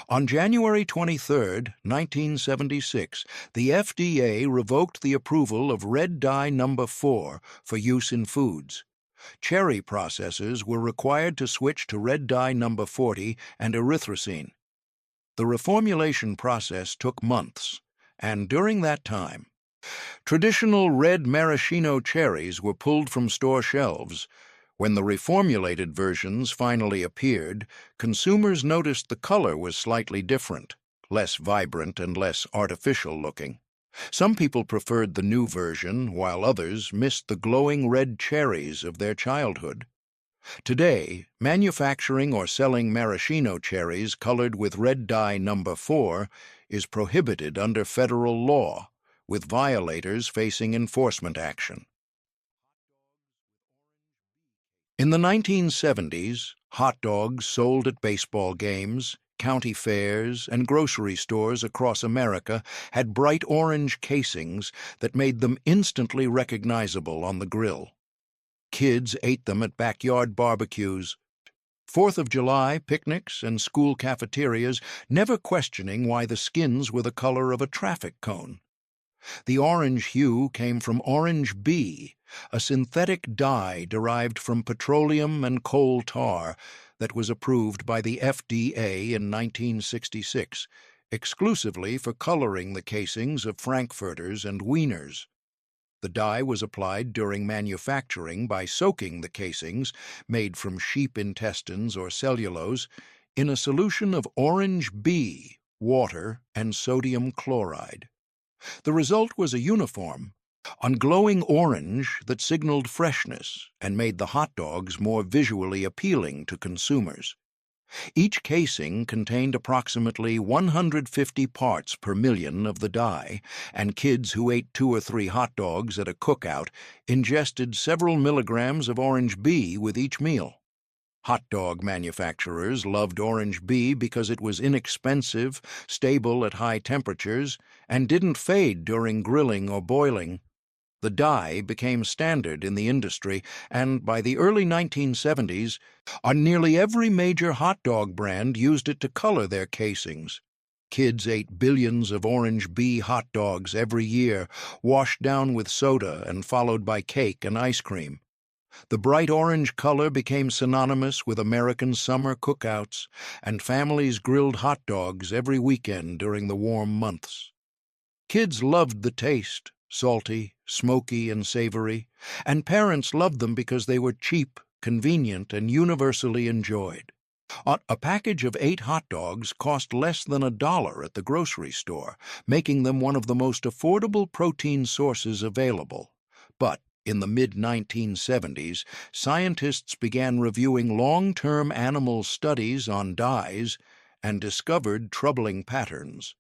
On January 23, 1976, the FDA revoked the approval of red dye number 4 for use in foods. Cherry processors were required to switch to red dye number 40 and erythrocin. The reformulation process took months, and during that time, traditional red maraschino cherries were pulled from store shelves. When the reformulated versions finally appeared, consumers noticed the color was slightly different, less vibrant and less artificial looking. Some people preferred the new version, while others missed the glowing red cherries of their childhood. Today, manufacturing or selling maraschino cherries colored with red dye number 4 is prohibited under federal law, with violators facing enforcement action. In the 1970s, hot dogs sold at baseball games, county fairs, and grocery stores across America had bright orange casings that made them instantly recognizable on the grill. Kids ate them at backyard barbecues, 4th of July picnics, and school cafeterias, never questioning why the skins were the color of a traffic cone. The orange hue came from orange bee, a synthetic dye derived from petroleum and coal tar that was approved by the FDA in 1966, exclusively for coloring the casings of frankfurters and wieners. The dye was applied during manufacturing by soaking the casings, made from sheep intestines or cellulose, in a solution of orange bee, water, and sodium chloride. The result was a uniform, glowing orange that signaled freshness and made the hot dogs more visually appealing to consumers. Each casing contained approximately 150 parts per million of the dye, and kids who ate 2 or 3 hot dogs at a cookout ingested several milligrams of orange bee with each meal. Hot dog manufacturers loved orange bee because it was inexpensive, stable at high temperatures, and didn't fade during grilling or boiling. The dye became standard in the industry, and by the early 1970s, nearly every major hot dog brand used it to color their casings. Kids ate billions of orange bee hot dogs every year, washed down with soda and followed by cake and ice cream. The bright orange color became synonymous with American summer cookouts, and families grilled hot dogs every weekend during the warm months. Kids loved the taste, salty, smoky, and savory, and parents loved them because they were cheap, convenient, and universally enjoyed. A package of 8 hot dogs cost less than $1 at the grocery store, making them one of the most affordable protein sources available. But in the mid-1970s, scientists began reviewing long-term animal studies on dyes and discovered troubling patterns.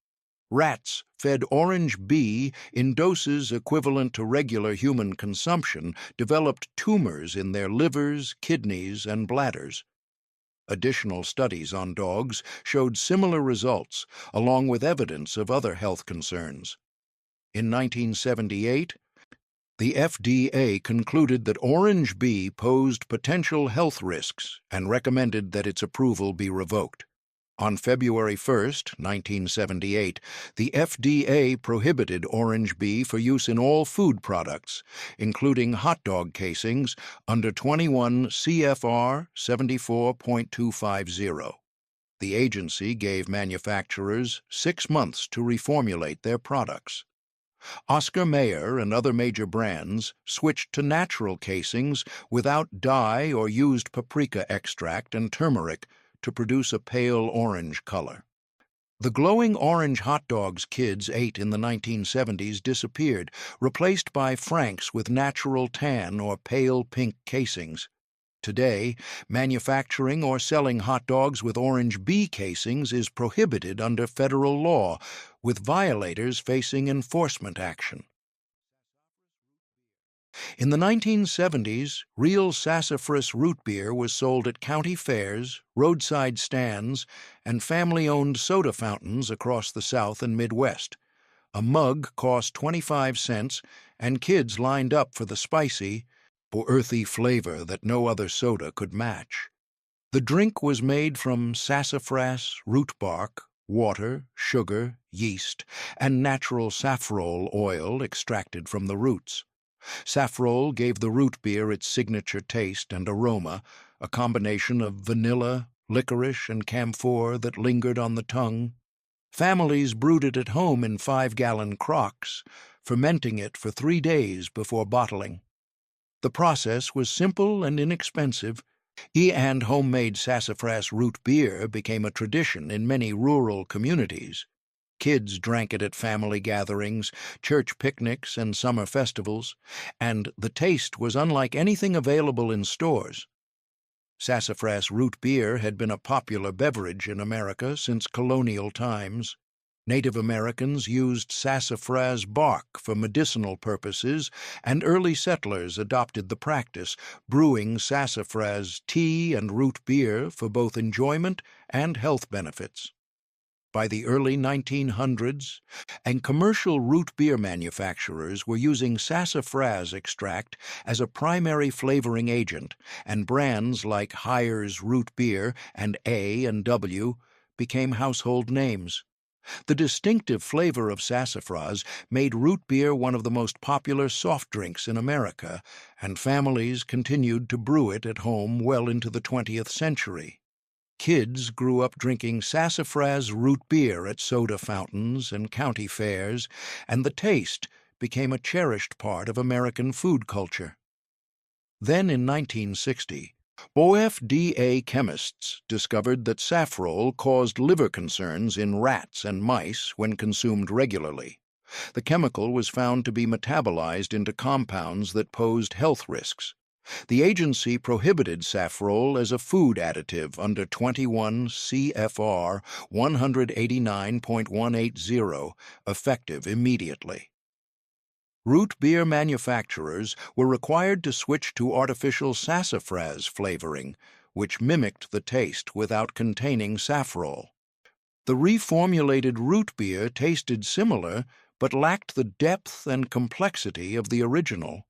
Rats fed orange bee in doses equivalent to regular human consumption developed tumors in their livers, kidneys, and bladders. Additional studies on dogs showed similar results, along with evidence of other health concerns. In 1978, the FDA concluded that orange bee posed potential health risks and recommended that its approval be revoked. On February 1, 1978, the FDA prohibited orange bee for use in all food products, including hot dog casings, under 21 CFR 74.250. The agency gave manufacturers 6 months to reformulate their products. Oscar Mayer and other major brands switched to natural casings without dye or used paprika extract and turmeric to produce a pale orange color. The glowing orange hot dogs kids ate in the 1970s disappeared, replaced by Franks with natural tan or pale pink casings. Today, manufacturing or selling hot dogs with orange bee casings is prohibited under federal law, with violators facing enforcement action. In the 1970s, real sassafras root beer was sold at county fairs, roadside stands, and family-owned soda fountains across the South and Midwest. A mug cost 25 cents, and kids lined up for the spicy or earthy flavor that no other soda could match. The drink was made from sassafras, root bark, water, sugar, yeast, and natural saffrole oil extracted from the roots. Saffrole gave the root beer its signature taste and aroma, a combination of vanilla, licorice, and camphor that lingered on the tongue. Families brewed it at home in 5-gallon crocks, fermenting it for 3 days before bottling. The process was simple and inexpensive, and homemade sassafras root beer became a tradition in many rural communities. Kids drank it at family gatherings, church picnics, and summer festivals, and the taste was unlike anything available in stores. Sassafras root beer had been a popular beverage in America since colonial times. Native Americans used sassafras bark for medicinal purposes, and early settlers adopted the practice, brewing sassafras tea and root beer for both enjoyment and health benefits. By the early 1900s, and commercial root beer manufacturers were using sassafras extract as a primary flavoring agent, and brands like Hires Root Beer and A&W became household names. The distinctive flavor of sassafras made root beer one of the most popular soft drinks in America, and families continued to brew it at home well into the 20th century. Kids grew up drinking sassafras root beer at soda fountains and county fairs, and the taste became a cherished part of American food culture. Then in 1960, OFDA chemists discovered that saffrole caused liver concerns in rats and mice when consumed regularly. The chemical was found to be metabolized into compounds that posed health risks. The agency prohibited saffrole as a food additive under 21 CFR 189.180, effective immediately. Root beer manufacturers were required to switch to artificial sassafras flavoring, which mimicked the taste without containing saffrole. The reformulated root beer tasted similar but lacked the depth and complexity of the original.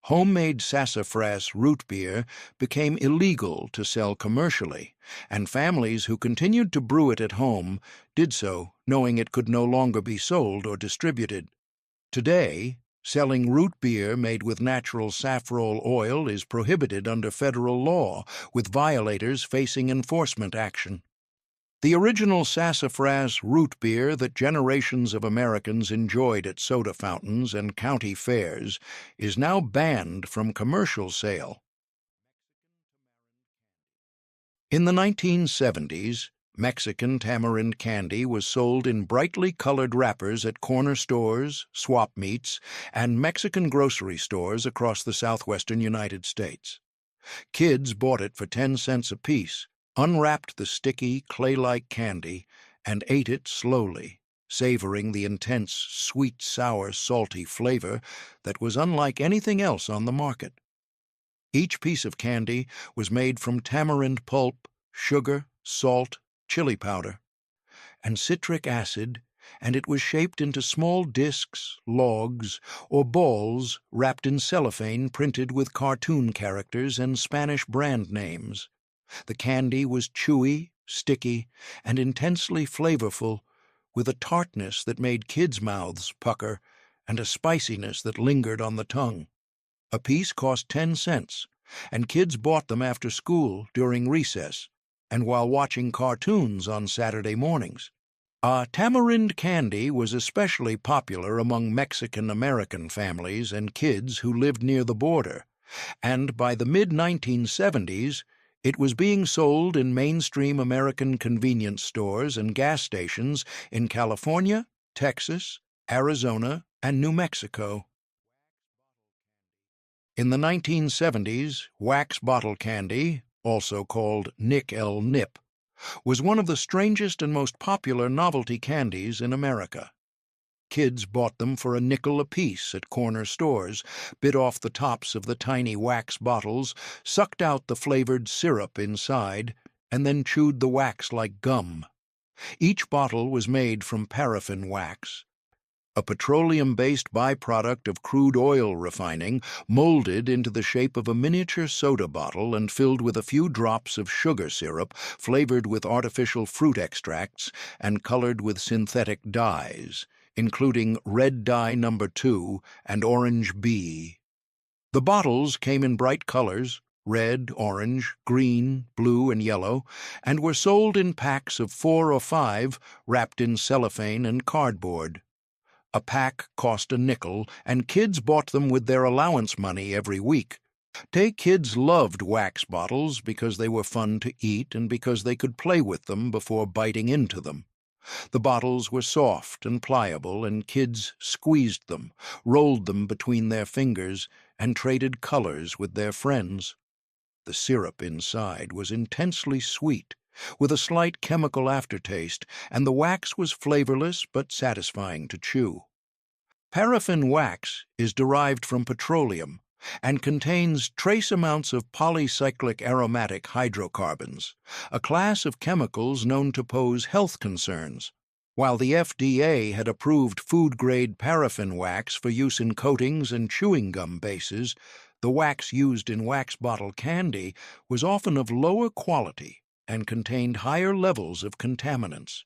Homemade sassafras root beer became illegal to sell commercially, and families who continued to brew it at home did so knowing it could no longer be sold or distributed. Today, selling root beer made with natural saffrole oil is prohibited under federal law, with violators facing enforcement action. The original sassafras root beer that generations of Americans enjoyed at soda fountains and county fairs is now banned from commercial sale. In the 1970s, Mexican tamarind candy was sold in brightly colored wrappers at corner stores, swap meets, and Mexican grocery stores across the southwestern United States. Kids bought it for 10 cents apiece, unwrapped the sticky, clay-like candy, and ate it slowly, savoring the intense, sweet, sour, salty flavor that was unlike anything else on the market. Each piece of candy was made from tamarind pulp, sugar, salt, chili powder, and citric acid, and it was shaped into small discs, logs, or balls wrapped in cellophane printed with cartoon characters and Spanish brand names. The candy was chewy, sticky, and intensely flavorful, with a tartness that made kids' mouths pucker and a spiciness that lingered on the tongue. A piece cost 10 cents, and kids bought them after school during recess and while watching cartoons on Saturday mornings. Tamarind candy was especially popular among Mexican-American families and kids who lived near the border, and by the mid-1970s, it was being sold in mainstream American convenience stores and gas stations in California, Texas, Arizona, and New Mexico. In the 1970s, wax bottle candy, also called Nick L. Nip, was one of the strangest and most popular novelty candies in America. Kids bought them for a nickel apiece at corner stores, bit off the tops of the tiny wax bottles, sucked out the flavored syrup inside, and then chewed the wax like gum. Each bottle was made from paraffin wax, a petroleum-based byproduct of crude oil refining, molded into the shape of a miniature soda bottle and filled with a few drops of sugar syrup, flavored with artificial fruit extracts and colored with synthetic dyes, including red dye number 2 and orange B. The bottles came in bright colors, red, orange, green, blue, and yellow, and were sold in packs of 4 or 5 wrapped in cellophane and cardboard. A pack cost a nickel, and kids bought them with their allowance money every week. Kids loved wax bottles because they were fun to eat and because they could play with them before biting into them. The bottles were soft and pliable, and kids squeezed them, rolled them between their fingers, and traded colors with their friends. The syrup inside was intensely sweet, with a slight chemical aftertaste, and the wax was flavorless but satisfying to chew. Paraffin wax is derived from petroleum and contains trace amounts of polycyclic aromatic hydrocarbons, a class of chemicals known to pose health concerns. While the FDA had approved food-grade paraffin wax for use in coatings and chewing gum bases, the wax used in wax bottle candy was often of lower quality and contained higher levels of contaminants.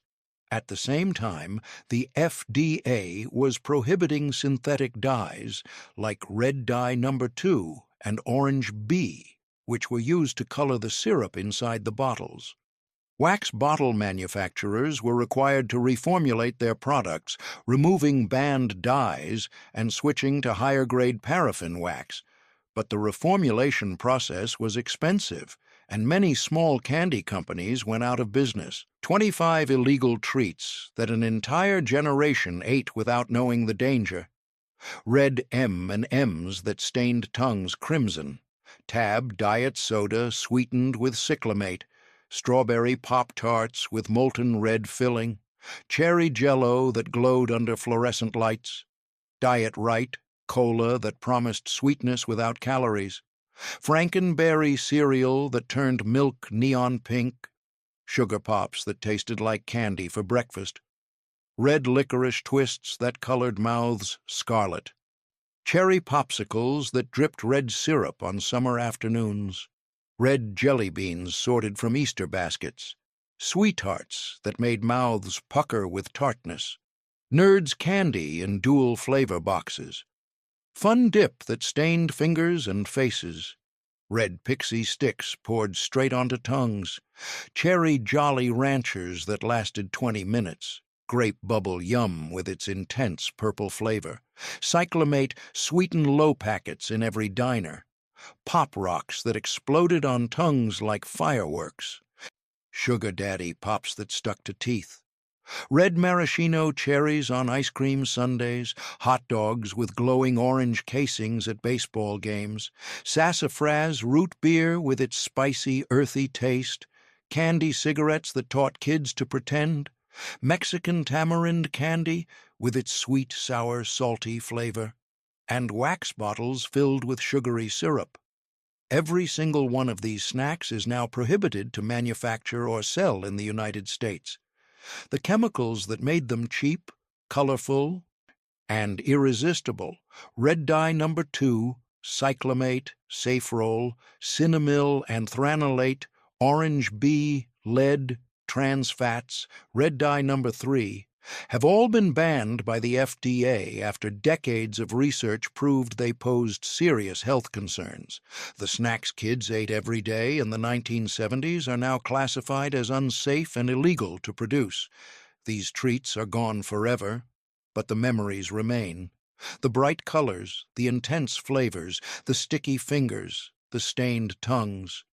At the same time, the FDA was prohibiting synthetic dyes like red dye number 2 and orange B, which were used to color the syrup inside the bottles. Wax bottle manufacturers were required to reformulate their products, removing banned dyes and switching to higher-grade paraffin wax. But the reformulation process was expensive, and many small candy companies went out of business. 25 illegal treats that an entire generation ate without knowing the danger. Red M&Ms that stained tongues crimson. Tab diet soda sweetened with cyclamate. Strawberry Pop-Tarts with molten red filling. Cherry Jell-O that glowed under fluorescent lights. Diet Right cola that promised sweetness without calories. Frankenberry cereal that turned milk neon pink. Sugar Pops that tasted like candy for breakfast. Red licorice twists that colored mouths scarlet. Cherry popsicles that dripped red syrup on summer afternoons. Red jelly beans sorted from Easter baskets. Sweethearts that made mouths pucker with tartness. Nerds candy in dual flavor boxes. Fun dip that stained fingers and faces. Red pixie sticks poured straight onto tongues. Cherry Jolly Ranchers that lasted 20 minutes. Grape Bubble Yum with its intense purple flavor. Cyclamate sweetened low packets in every diner. Pop Rocks that exploded on tongues like fireworks. Sugar Daddy Pops that stuck to teeth. Red maraschino cherries on ice cream sundaes, hot dogs with glowing orange casings at baseball games, sassafras root beer with its spicy, earthy taste, candy cigarettes that taught kids to pretend, Mexican tamarind candy with its sweet, sour, salty flavor, and wax bottles filled with sugary syrup. Every single one of these snacks is now prohibited to manufacture or sell in the United States. The chemicals that made them cheap, colorful, and irresistible, red dye number 2, cyclamate, safrole, cinnamyl anthranilate, orange B, lead, trans fats, red dye number 3, have all been banned by the FDA after decades of research proved they posed serious health concerns. The snacks kids ate every day in the 1970s are now classified as unsafe and illegal to produce. These treats are gone forever, but the memories remain. The bright colors, the intense flavors, the sticky fingers, the stained tongues.